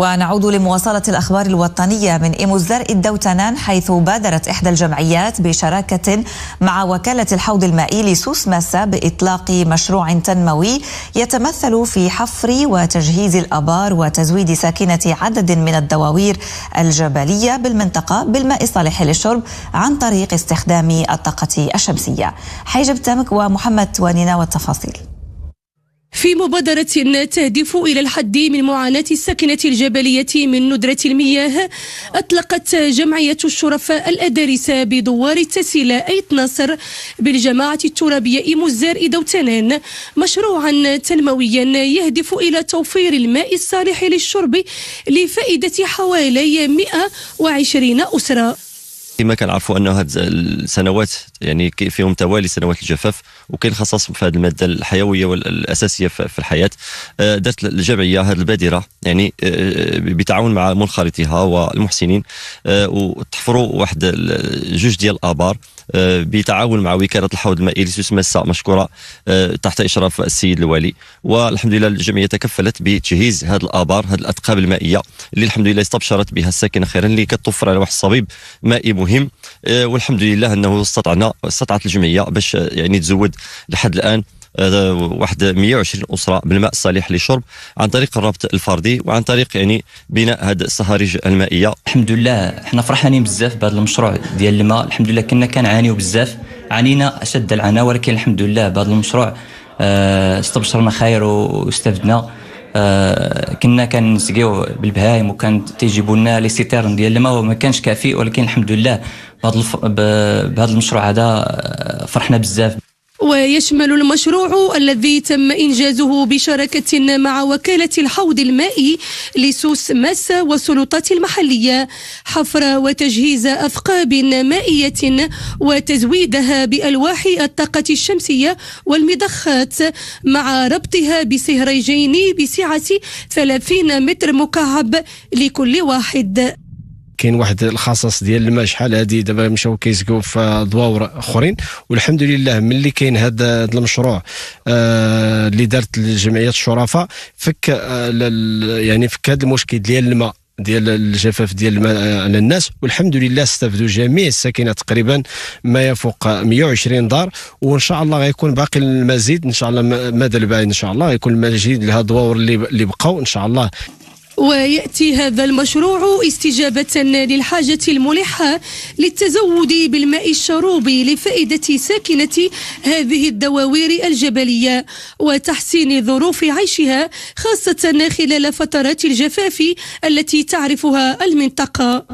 ونعود لمواصلة الأخبار الوطنية من إيموزرق الدوتنان، حيث بادرت إحدى الجمعيات بشراكة مع وكالة الحوض المائي لسوس ماسا بإطلاق مشروع تنموي يتمثل في حفر وتجهيز الآبار وتزويد ساكنة عدد من الدواوير الجبلية بالمنطقة بالماء الصالح للشرب عن طريق استخدام الطاقة الشمسية. حيجب تامك ومحمد توانينا والتفاصيل. في مبادرة تهدف إلى الحد من معاناة الساكنة الجبلية من ندرة المياه، أطلقت جمعية الشرفاء الأدارسة بدوار التسيلة أيت ناصر بالجماعة الترابية إيموزرق دوتنان مشروعا تنمويا يهدف إلى توفير الماء الصالح للشرب لفائدة حوالي 120 أسرة. كما كنعرفوا انه هاد السنوات يعني فيهم توالي سنوات الجفاف، وكاين خصاص في هذه الماده الحيويه والاساسيه في الحياه. دارت الجمعيه هذه البادره يعني بتعاون مع منخرطيها والمحسنين، وتحفروا واحد جوج ديال الابار بتعاون مع وكاله الحوض المائي لسوس ماسا مشكوره تحت اشراف السيد الوالي. والحمد لله الجمعيه تكفلت بتجهيز هذه الابار، هذه الاثقاب المائيه اللي الحمد لله استبشرت بها الساكنه خيرا، اللي كتوفر على واحد الصبيب مائي مهم. والحمد لله انه استطاعت الجمعيه باش يعني تزود لحد الان واحد 120 اسره بالماء الصالح للشرب عن طريق الربط الفردي وعن طريق يعني بناء هذه الصهاريج المائيه. الحمد لله حنا فرحانين بزاف بهذا المشروع ديال الماء. الحمد لله كنا كنعانيو بزاف، عانينا اشد العناء، ولكن الحمد لله بهذا المشروع استبشرنا خير واستفدنا. كنا كنسقيو بالبهايم وكان تيجيبوا لنا لي سيتيرن ديال الماء وما كانش كافي، ولكن الحمد لله بهذا المشروع هذا فرحنا بزاف. ويشمل المشروع الذي تم إنجازه بشراكة مع وكالة الحوض المائي لسوس ماسا والسلطات المحلية حفر وتجهيز أثقاب مائية وتزويدها بألواح الطاقة الشمسية والمضخات مع ربطها بسهريجين بسعة 30 متر مكعب لكل واحد. كاين واحد الخصاص ديال الماء شحال هادي دابا مشاو كيسقوا في دواور اخرين، والحمد لله ملي كاين هذا المشروع اللي دارت جمعيه الشرفاء فك يعني فك هذا المشكل ديال الماء ديال الجفاف ديال الماء على الناس، والحمد لله استفدوا جميع الساكنه تقريبا ما يفوق 120 دار، وان شاء الله غيكون باقي المزيد ان شاء الله مدى البعيد ان شاء الله غيكون المزيد لهاد الدواور اللي بقاو ان شاء الله. ويأتي هذا المشروع استجابة للحاجة الملحة للتزود بالماء الشروب لفائدة ساكنة هذه الدواوير الجبلية وتحسين ظروف عيشها، خاصة خلال فترات الجفاف التي تعرفها المنطقة.